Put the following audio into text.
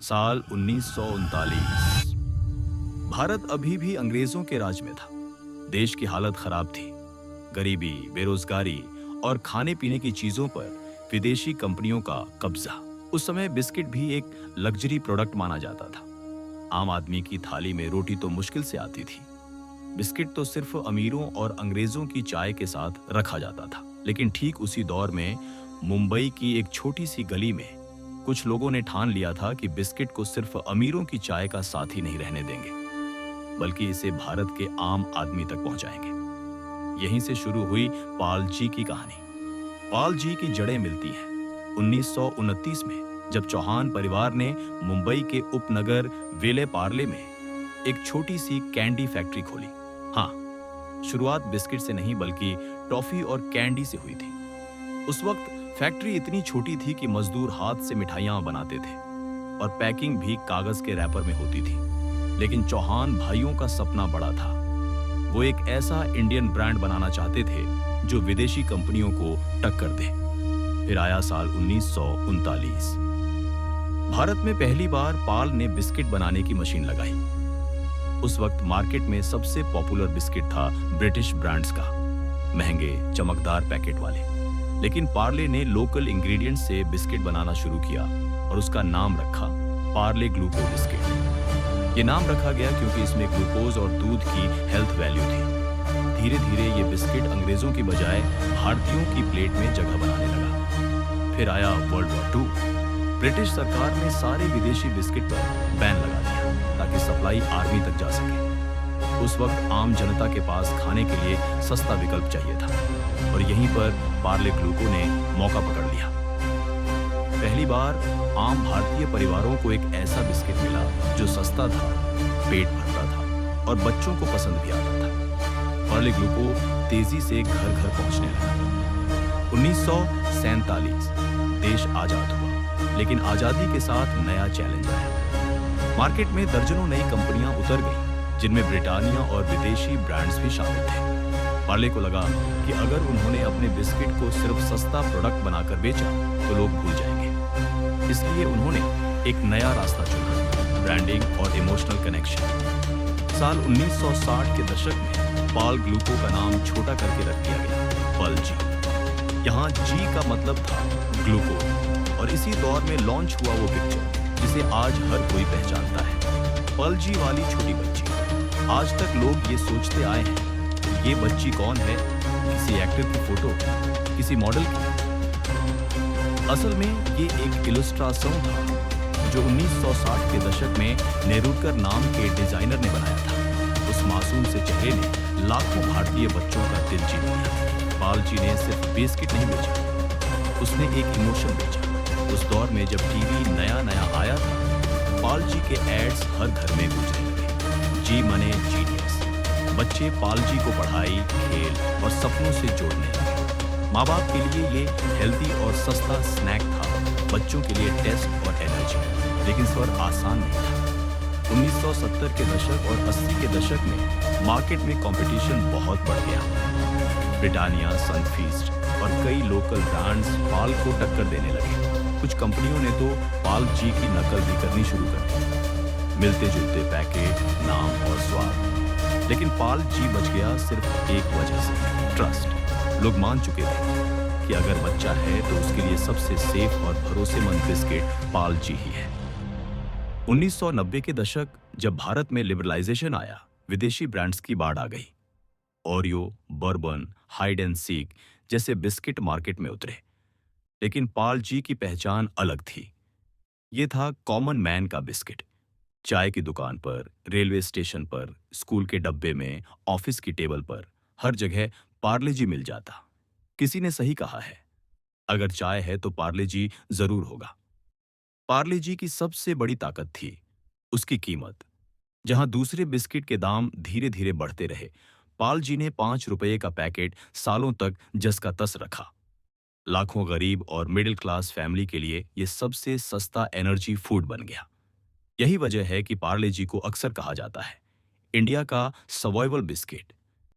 साल 1939। भारत अभी भी अंग्रेजों के राज में था। देश की हालत खराब थी। गरीबी, बेरोजगारी और खाने पीने की चीजों पर विदेशी कंपनियों का कब्जा। उस समय बिस्किट भी एक लग्जरी प्रोडक्ट माना जाता था। आम आदमी की थाली में रोटी तो मुश्किल से आती थी। बिस्किट तो सिर्फ अमीरों और अंग्रेजों की चाय के साथ रखा जाता था। लेकिन ठीक उसी दौर में मुंबई की एक छोटी सी गली में कुछ लोगों ने ठान लिया था कि बिस्किट को सिर्फ अमीरों की चाय का साथी नहीं रहने देंगे, बल्कि इसे भारत के आम आदमी तक पहुंचाएंगे। यहीं से शुरू हुई पाल जी की कहानी। पाल जी की जड़ें मिलती हैं 1929 में, जब चौहान परिवार ने मुंबई के उपनगर वेले पार्ले में एक छोटी सी कैंडी फैक्ट्री खोली। हाँ, शुरुआत बिस्किट से नहीं बल्कि टॉफी और कैंडी से हुई थी। उस वक्त फैक्ट्री इतनी छोटी थी कि मजदूर हाथ से मिठाइयां बनाते थे और पैकिंग भी कागज के रैपर में होती थी। लेकिन चौहान भाइयों का सपना बड़ा था। वो एक ऐसा इंडियन ब्रांड बनाना चाहते थे जो विदेशी कंपनियों को टक्कर दे। फिर आया साल 1939। भारत में पहली बार पाल ने बिस्किट बनाने की मशीन लगाई। उस वक्त मार्केट में सबसे पॉपुलर बिस्किट था ब्रिटिश ब्रांड्स का, महंगे चमकदार पैकेट वाले। लेकिन पार्ले ने लोकल इंग्रेडिएंट्स से बिस्किट बनाना शुरू किया और उसका नाम रखा पार्ले ग्लूको बिस्किट। ये नाम रखा गया क्योंकि इसमें ग्लूकोज और दूध की हेल्थ वैल्यू थी। धीरे धीरे ये बिस्किट अंग्रेजों की बजाय भारतीयों की प्लेट में जगह बनाने लगा। फिर आया वर्ल्ड वॉर 2। ब्रिटिश सरकार ने सारे विदेशी बिस्किट पर बैन लगा दिया ताकि सप्लाई आर्मी तक जा सके। उस वक्त आम जनता के पास खाने के लिए सस्ता विकल्प चाहिए था और यहीं पर पार्ले ग्लूको ने मौका पकड़ लिया। पहली बार आम भारतीय परिवारों को एक ऐसा बिस्किट मिला जो सस्ता था, पेट भरता था और बच्चों को पसंद भी आता था। पार्ले ग्लूको तेजी से घर घर पहुंचने लगा। 1947 देश आजाद हुआ, लेकिन आजादी के साथ नया चैलेंज आया। मार्केट में दर्जनों नई कंपनियां उतर गईं, जिनमें ब्रिटानिया और विदेशी ब्रांड्स भी शामिल थे। पार्ले को लगा कि अगर उन्होंने अपने बिस्किट को सिर्फ सस्ता प्रोडक्ट बनाकर बेचा तो लोग भूल जाएंगे। इसलिए उन्होंने एक नया रास्ता चुना, ब्रांडिंग और इमोशनल कनेक्शन। साल 1960 के दशक में पाल ग्लूको का नाम छोटा करके रख दिया गया, पल जी। यहाँ जी का मतलब था ग्लूको, और इसी दौर में लॉन्च हुआ वो पिक्चर जिसे आज हर कोई पहचानता है, पल जी वाली छोटी बच्ची। आज तक लोग ये सोचते आए हैं ये बच्ची कौन है, किसी एक्टर की फोटो, किसी मॉडल की। असल में ये एक इलस्ट्रासों था जो 1960 के दशक में नेरुरकर नाम के डिजाइनर ने बनाया था। उस मासूम से चेहरे ने लाखों भारतीय बच्चों का दिल जीत लिया। पाल जी ने सिर्फ बिस्किट नहीं बेचा, उसने एक इमोशन बेचा। उस दौर में जब टीवी नया नया आया था, पाल जी के एड्स हर घर में गूंजने लगे। जी मने जीनियस। बच्चे पाल जी को पढ़ाई, खेल और सपनों से जोड़ने लगे। माँ बाप के लिए ये हेल्दी और सस्ता स्नैक था, बच्चों के लिए टेस्ट और एनर्जी। लेकिन स्वर आसान नहीं था। 1970 के दशक और 80 के दशक में मार्केट में कंपटीशन बहुत बढ़ गया। ब्रिटानिया, सनफीस्ट और कई लोकल ब्रांड्स पाल को टक्कर देने लगे। कुछ कंपनियों ने तो पाल जी की नकल भी करनी शुरू कर दी। मिलते जुलते पैकेट, नाम और स्वाद। लेकिन पाल जी बच गया सिर्फ एक वजह से, ट्रस्ट। लोग मान चुके थे कि अगर बच्चा है तो उसके लिए सबसे सेफ और भरोसेमंद बिस्किट पाल जी ही है। 1990 के दशक जब भारत में लिबरलाइजेशन आया, विदेशी ब्रांड्स की बाढ़ आ गई। Oreo, bourbon, hide and seek जैसे बिस्किट मार्केट में उतरे। लेकिन पाल जी की पहचान अलग थी। ये था कॉमन मैन का बिस्किट। चाय की दुकान पर, रेलवे स्टेशन पर, स्कूल के डब्बे में, ऑफिस की टेबल पर, हर जगह पार्ले जी मिल जाता। किसी ने सही कहा है, अगर चाय है तो पार्ले जी जरूर होगा। पार्ले जी की सबसे बड़ी ताकत थी उसकी कीमत। जहां दूसरे बिस्किट के दाम धीरे धीरे बढ़ते रहे, पाल जी ने 5 रुपए का पैकेट सालों तक जस का तस रखा। लाखों गरीब और मिडिल क्लास फैमिली के लिए यह सबसे सस्ता एनर्जी फूड बन गया। यही वजह है कि पार्ले जी को अक्सर कहा जाता है इंडिया का सर्वाइवल बिस्किट।